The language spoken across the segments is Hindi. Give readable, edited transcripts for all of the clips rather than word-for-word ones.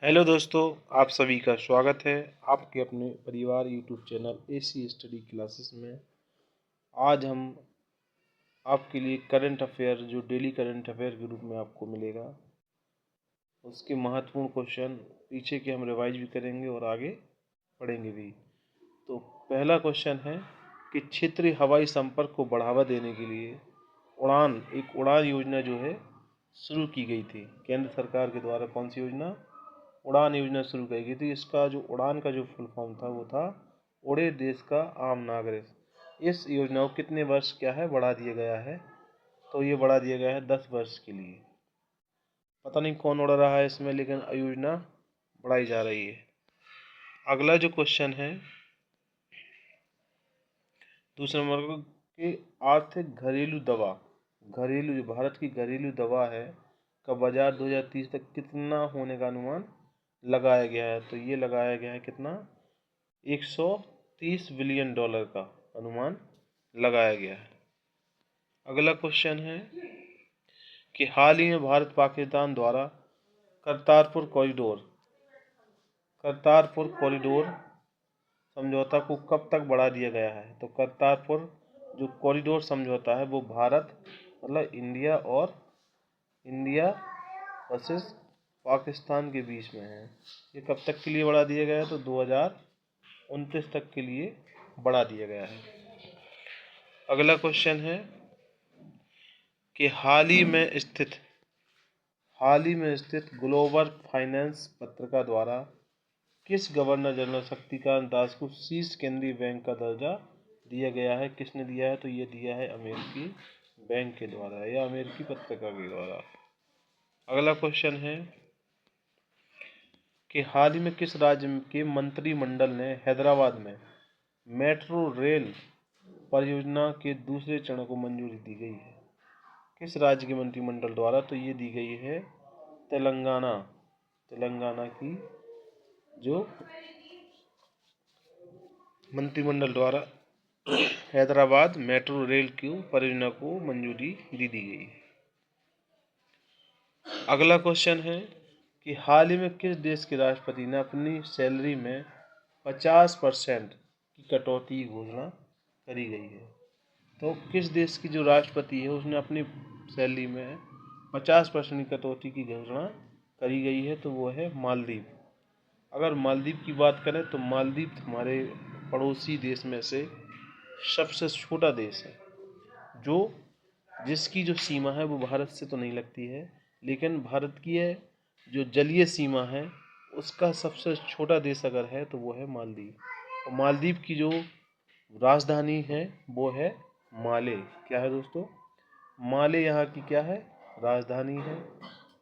हेलो दोस्तों, आप सभी का स्वागत है आपके अपने परिवार YouTube channel AC study classes में। आज हम आपके लिए करंट अफेयर जो डेली करंट अफेयर के रूप में आपको मिलेगा, उसके महत्वपूर्ण क्वेश्चन पीछे के हम रिवाइज भी करेंगे और आगे पढ़ेंगे भी। तो पहला क्वेश्चन है कि क्षेत्रीय हवाई संपर्क को बढ़ावा देने के लिए एक उड़ान योजना जो है शुरू की गई थी। केंद्र सरकार के द्वारा कौन सी योजना? उड़ान योजना शुरू की गई थी। इसका जो उड़ान का जो फुल फॉर्म था वो था उड़े देश का आम नागरिक। इस योजना को कितने वर्ष बढ़ा दिया गया है? तो ये बढ़ा दिया गया है 10 वर्ष के लिए। पता नहीं कौन उड़ रहा है इसमें, लेकिन योजना बढ़ाई जा रही है। अगला जो क्वेश्चन है दूसरे नंबर की आर्थिक घरेलू दवा, जो भारत की घरेलू दवा है का बाजार 2030 तक कितना होने का अनुमान लगाया गया है? तो ये लगाया गया है कितना? 130 बिलियन डॉलर का अनुमान लगाया गया है। अगला क्वेश्चन है कि हाल ही में भारत पाकिस्तान द्वारा करतारपुर कॉरिडोर समझौता को कब तक बढ़ा दिया गया है? तो करतारपुर जो कॉरिडोर समझौता है वो भारत मतलब इंडिया वर्सेस पाकिस्तान के बीच में है। ये कब तक के लिए बढ़ा दिया गया है? तो 2029 तक के लिए बढ़ा दिया गया है। अगला क्वेश्चन है कि हाल ही में स्थित ग्लोबल फाइनेंस पत्रिका द्वारा किस गवर्नर जनरल शक्तिकांत दास को शीर्ष केंद्रीय बैंक का दर्जा दिया गया है? किसने दिया है? तो ये दिया है अमेरिकी बैंक के द्वारा या अमेरिकी पत्रिका के द्वारा। अगला क्वेश्चन है कि हाल ही में किस राज्य के मंत्रिमंडल ने हैदराबाद में मेट्रो रेल परियोजना के दूसरे चरण को मंजूरी दी गई है? किस राज्य के मंत्रिमंडल द्वारा? तो ये दी गई है तेलंगाना की जो मंत्रिमंडल द्वारा हैदराबाद मेट्रो रेल की परियोजना को मंजूरी दी गई है। अगला क्वेश्चन है कि हाल ही में किस देश के राष्ट्रपति ने अपनी सैलरी में 50% की कटौती की घोषणा करी गई है? तो किस देश की जो राष्ट्रपति है उसने अपनी सैलरी में 50% की कटौती की घोषणा करी गई है? तो वो है मालदीव। अगर मालदीव की बात करें तो मालदीव हमारे पड़ोसी देश में से सबसे छोटा देश है, जिसकी जो सीमा है वो भारत से तो नहीं लगती है, लेकिन भारत की जो जलीय सीमा है उसका सबसे छोटा देश अगर है तो वो है मालदीव। और मालदीव की जो राजधानी है वो है माले। क्या है दोस्तों? माले यहाँ की क्या है? राजधानी है।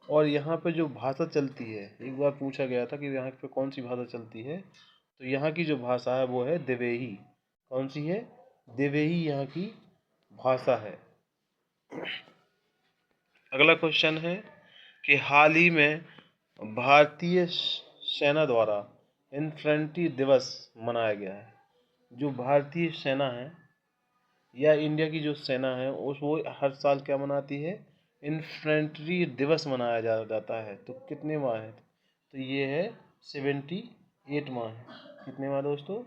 और यहाँ पे जो भाषा चलती है, एक बार पूछा गया था कि यहाँ पे कौन सी भाषा चलती है, तो यहाँ की जो भाषा है वो है दिवेही। कौन सी है? दिवेही यहाँ की भाषा है। अगला क्वेश्चन है कि हाल ही में भारतीय सेना द्वारा इन्फेंट्री दिवस मनाया गया है। जो भारतीय सेना है या इंडिया की जो सेना है वो हर साल क्या मनाती है? इन्फेंट्री दिवस मनाया जाता है। तो कितने माह है? तो ये है 78 माह है। कितने माह दोस्तों?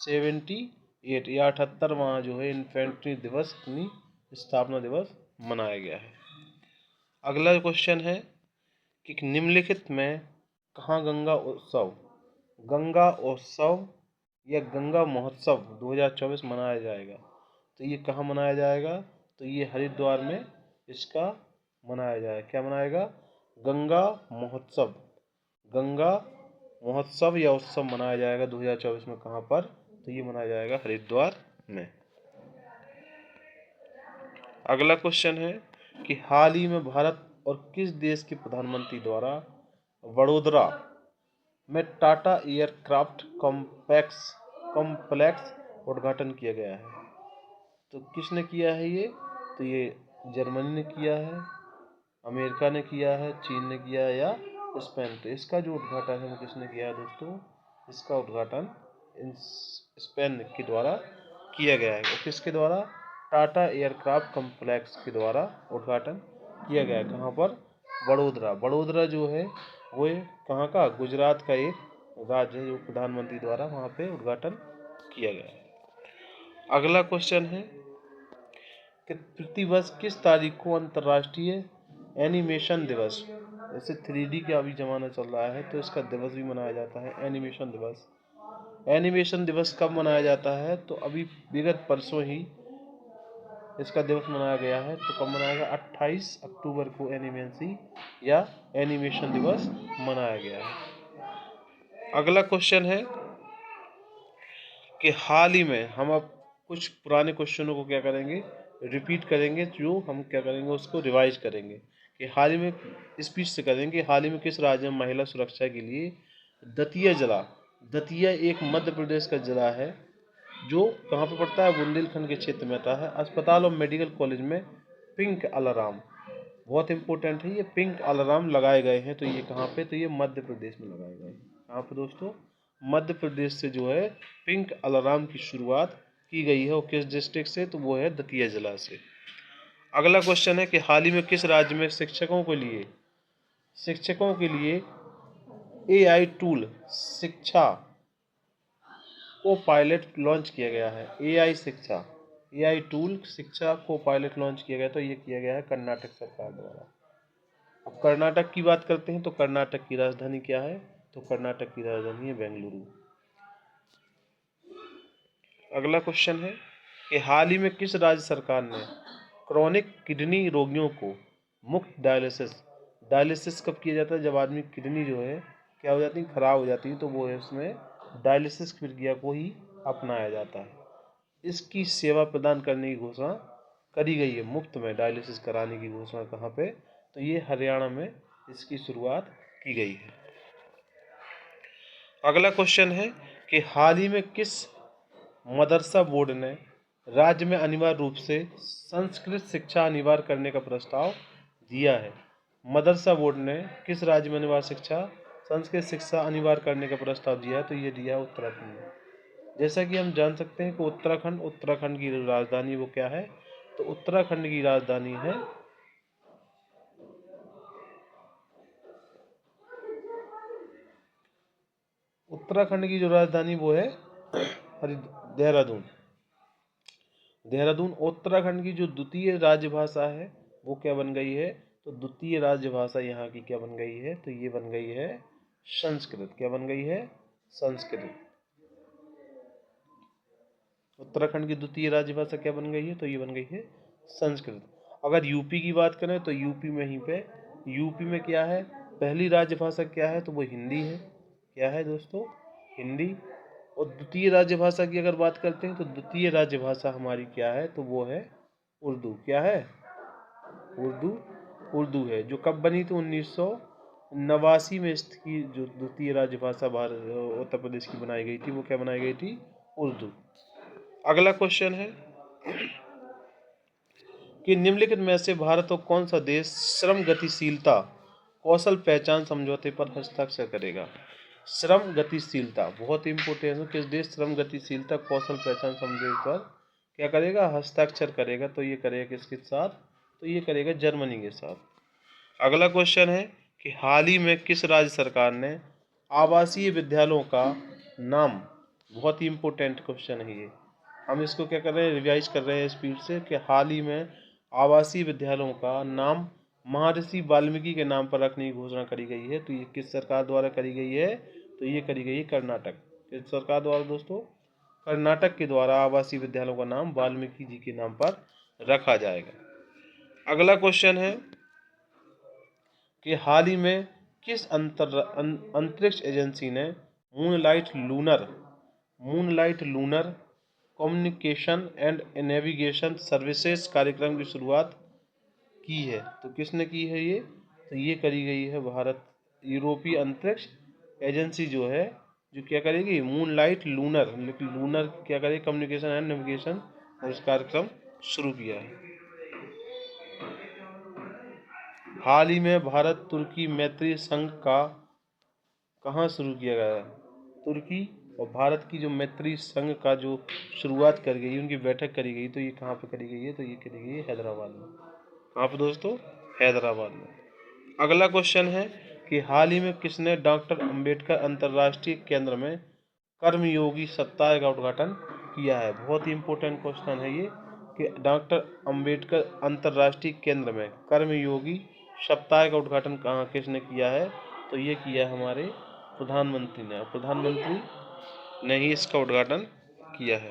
78 या 78 माह जो है इन्फेंट्री दिवस अपनी स्थापना दिवस मनाया गया है। अगला क्वेश्चन है कि निम्नलिखित में कहाँ गंगा उत्सव या गंगा महोत्सव 2024 मनाया जाएगा? तो ये कहाँ मनाया जाएगा? तो ये हरिद्वार में इसका मनाया जाएगा। क्या मनाएगा? गंगा महोत्सव या उत्सव मनाया जाएगा 2024 में। कहाँ पर? तो ये मनाया जाएगा हरिद्वार में। अगला क्वेश्चन है कि हाल ही में भारत और किस देश के प्रधानमंत्री द्वारा वडोदरा में टाटा एयरक्राफ्ट कॉम्प्लेक्स उद्घाटन किया गया है? तो किसने किया है ये? तो ये जर्मनी ने किया है, अमेरिका ने किया है, चीन ने किया है या स्पेन। तो इसका जो उद्घाटन है वो किसने किया है दोस्तों? इसका उद्घाटन स्पेन के द्वारा किया गया है। और किसके द्वारा? टाटा एयरक्राफ्ट कॉम्प्लेक्स के द्वारा उद्घाटन किया गया है। कहाँ पर? वडोदरा जो है वो कहाँ का, गुजरात का एक राज्य है जो प्रधानमंत्री द्वारा वहाँ पे उद्घाटन किया गया है। अगला क्वेश्चन है कि प्रतिवर्ष किस तारीख को अंतर्राष्ट्रीय एनिमेशन दिवस, जैसे 3D का अभी जमाना चल रहा है तो इसका दिवस भी मनाया जाता है, एनिमेशन दिवस। एनिमेशन दिवस कब मनाया जाता है, तो अभी विगत परसों ही इसका दिवस मनाया गया है। तो कब मनाया गया, 28 अक्टूबर को एनिमेशन या एनिमेशन दिवस मनाया गया है। अगला क्वेश्चन है कि हाल ही में हम अब कुछ पुराने क्वेश्चनों को क्या करेंगे, रिपीट करेंगे, जो हम क्या करेंगे उसको रिवाइज करेंगे कि हाल ही में स्पीच से करेंगे। हाल ही में किस राज्य में महिला सुरक्षा के लिए दतिया जिला, दतिया एक मध्य प्रदेश का जिला है जो कहाँ पे पड़ता है, बुंदेलखंड के क्षेत्र में आता है। अस्पताल और मेडिकल कॉलेज में पिंक अलार्म, बहुत इंपॉर्टेंट है ये, पिंक अलार्म लगाए गए हैं। तो ये कहाँ पे, तो ये मध्य प्रदेश में लगाए गए हैं। कहाँ पे दोस्तों, मध्य प्रदेश से जो है पिंक अलार्म की शुरुआत की गई है। और किस डिस्ट्रिक्ट से, तो वो है दतिया जिला से। अगला क्वेश्चन है कि हाल ही में किस राज्य में शिक्षकों के लिए AI टूल शिक्षा को पायलट लॉन्च किया गया है। AI टूल शिक्षा को पायलट लॉन्च किया गया, तो ये किया गया है कर्नाटक सरकार द्वारा। अब कर्नाटक की बात करते हैं तो कर्नाटक की राजधानी क्या है, तो कर्नाटक की राजधानी है बेंगलुरु। अगला क्वेश्चन है कि हाल ही में किस राज्य सरकार ने क्रॉनिक किडनी रोगियों को मुफ्त डायलिसिस कब किया जाता है, जब आदमी किडनी जो है क्या हो जाती है, खराब हो जाती है, तो वो है उसमें डायलिसिस प्रक्रिया को ही अपनाया जाता है। इसकी सेवा प्रदान करने की घोषणा करी गई है, मुफ्त में डायलिसिस कराने की घोषणा कहाँ पे, तो ये हरियाणा में इसकी शुरुआत की गई है। अगला क्वेश्चन है कि हाल ही में किस मदरसा बोर्ड ने राज्य में अनिवार्य रूप से संस्कृत शिक्षा अनिवार्य करने का प्रस्ताव दिया है। मदरसा बोर्ड ने किस राज्य में अनिवार्य संस्कृत शिक्षा अनिवार्य करने का प्रस्ताव दिया है, तो ये दिया है उत्तराखंड में। जैसा कि हम जान सकते हैं कि उत्तराखंड की राजधानी वो क्या है, तो उत्तराखंड की राजधानी है उत्तराखंड की जो राजधानी वो है देहरादून। उत्तराखंड की जो द्वितीय राजभाषा है वो क्या बन गई है, तो द्वितीय राजभाषा यहाँ की क्या बन गई है, तो ये बन गई है संस्कृत। क्या बन गई है, संस्कृत। उत्तराखंड की द्वितीय राजभाषा क्या बन गई है, तो ये बन गई है संस्कृत। अगर यूपी की बात करें तो यूपी में क्या है, पहली राजभाषा क्या है, तो वो हिंदी है। क्या है दोस्तों, हिंदी। और द्वितीय राजभाषा की अगर बात करते हैं तो द्वितीय राजभाषा हमारी क्या है, तो वो है उर्दू। क्या है, उर्दू है, जो कब बनी थी, 1989 में इसकी जो द्वितीय राजभाषा उत्तर प्रदेश की बनाई गई थी, वो क्या बनाई गई थी, उर्दू। अगला क्वेश्चन है कि निम्नलिखित में से भारत और कौन सा देश श्रम गतिशीलता कौशल पहचान समझौते पर हस्ताक्षर करेगा। श्रम गतिशीलता बहुत इंपोर्टेंट है, किस देश श्रम गतिशीलता कौशल पहचान समझौते पर क्या करेगा, हस्ताक्षर करेगा, तो ये करेगा किसके साथ, तो ये करेगा जर्मनी के साथ। अगला क्वेश्चन है कि हाल ही में किस राज्य सरकार ने आवासीय विद्यालयों का नाम, बहुत ही इंपॉर्टेंट क्वेश्चन है ये, हम इसको क्या कर रहे हैं, रिवाइज कर रहे हैं स्पीड से, कि हाल ही में आवासीय विद्यालयों का नाम महर्षि वाल्मीकि के नाम पर रखने की घोषणा करी गई है। तो ये किस सरकार द्वारा करी गई है, तो ये करी गई है कर्नाटक। किस सरकार द्वारा दोस्तों, कर्नाटक के द्वारा आवासीय विद्यालयों का नाम वाल्मीकि जी के नाम पर रखा जाएगा। अगला क्वेश्चन है कि हाल ही में किस अंतरिक्ष एजेंसी ने moonlight lunar communication and navigation services कार्यक्रम की शुरुआत की है, तो किसने की है ये, तो ये करी गई है भारत यूरोपीय अंतरिक्ष एजेंसी जो है, जो क्या करेगी, मूनलाइट लूनर क्या करेगी, कम्युनिकेशन एंड नेविगेशन और इस कार्यक्रम शुरू किया है। हाल ही में भारत तुर्की मैत्री संघ का कहाँ शुरू किया गया है, तुर्की और भारत की जो मैत्री संघ का जो शुरुआत कर गई, उनकी बैठक करी गई, तो ये कहाँ पे करी गई है, तो ये करी गई है हैदराबाद में। कहाँ पे दोस्तों, हैदराबाद में। अगला क्वेश्चन है कि हाल ही में किसने डॉक्टर अंबेडकर अंतर्राष्ट्रीय केंद्र में कर्मयोगी सप्ताह का उद्घाटन किया है। बहुत ही इम्पोर्टेंट क्वेश्चन है ये कि डॉक्टर अंबेडकर अंतर्राष्ट्रीय केंद्र में कर्मयोगी सप्ताह का उद्घाटन कहाँ किसने किया है, तो ये किया हमारे प्रधानमंत्री ने। प्रधानमंत्री ने ही इसका उद्घाटन किया है।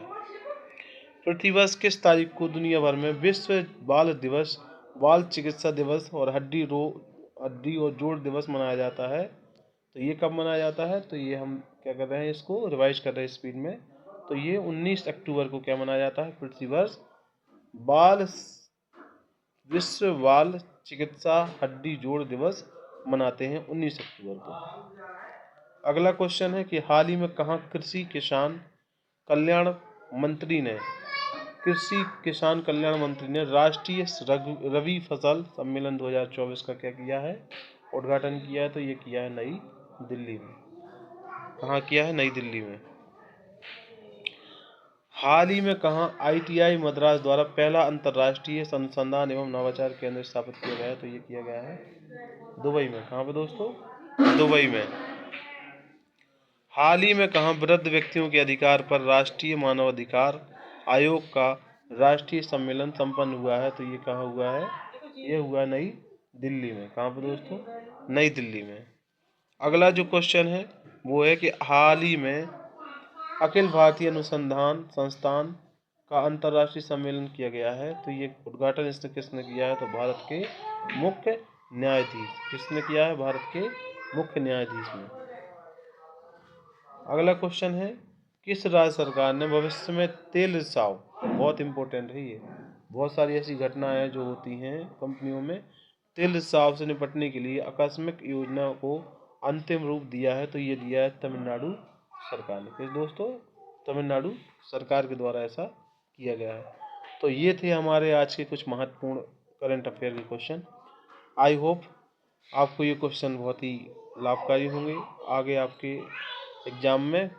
प्रतिवर्ष किस तारीख को दुनिया भर में विश्व बाल दिवस, बाल चिकित्सा दिवस और हड्डी और जोड़ दिवस मनाया जाता है, तो ये कब मनाया जाता है, तो ये हम क्या कर रहे हैं, इसको रिवाइज कर रहे हैं स्पीड में। तो ये 19 अक्टूबर को क्या मनाया जाता है, प्रतिवर्ष विश्व बाल चिकित्सा हड्डी जोड़ दिवस मनाते हैं 19 अक्टूबर को। अगला क्वेश्चन है कि हाल ही में कहाँ कृषि किसान कल्याण मंत्री ने राष्ट्रीय रबी फसल सम्मेलन 2024 का क्या किया है, उद्घाटन किया है, तो ये किया है नई दिल्ली में। कहाँ किया है, नई दिल्ली में। हाल ही में कहाँ ITI मद्रास द्वारा पहला अंतर्राष्ट्रीय अनुसंधान एवं नवाचार केंद्र स्थापित किया गया है, तो ये किया गया है दुबई में। कहाँ पे दोस्तों, दुबई में। हाल ही में कहाँ वृद्ध व्यक्तियों के अधिकार पर राष्ट्रीय मानवाधिकार आयोग का राष्ट्रीय सम्मेलन संपन्न हुआ है, तो ये कहाँ हुआ है, ये हुआ नई दिल्ली में। कहाँ पे दोस्तों, नई दिल्ली में। अगला जो क्वेश्चन है वो है कि हाल ही में अखिल भारतीय अनुसंधान संस्थान का अंतर्राष्ट्रीय सम्मेलन किया गया है, तो ये उद्घाटन इसने किसने किया है, तो भारत के मुख्य न्यायाधीश। किसने किया है, भारत के मुख्य न्यायाधीश ने। अगला क्वेश्चन है किस राज्य सरकार ने भविष्य में तेल रिसाव, बहुत इंपॉर्टेंट है ये, बहुत सारी ऐसी घटनाएं जो होती हैं कंपनियों में, तेल रिसाव से निपटने के लिए आकस्मिक योजना को अंतिम रूप दिया है, तो ये दिया है तमिलनाडु सरकार ने। फिर दोस्तों तमिलनाडु सरकार के द्वारा ऐसा किया गया है। तो ये थे हमारे आज के कुछ महत्वपूर्ण करंट अफेयर के क्वेश्चन। आई होप आपको ये क्वेश्चन बहुत ही लाभकारी होंगे। आगे आपके एग्जाम में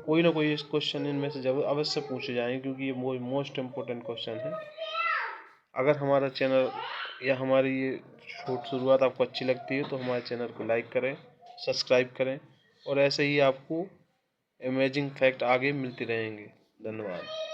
कोई ना कोई इस क्वेश्चन इनमें से जरूर अवश्य पूछे जाएंगे, क्योंकि ये मोस्ट इम्पोर्टेंट क्वेश्चन है। अगर हमारा चैनल या हमारी ये शुरुआत आपको अच्छी लगती है तो हमारे चैनल को लाइक करें, सब्सक्राइब करें, और ऐसे ही आपको अमेजिंग फैक्ट आगे मिलते रहेंगे। धन्यवाद।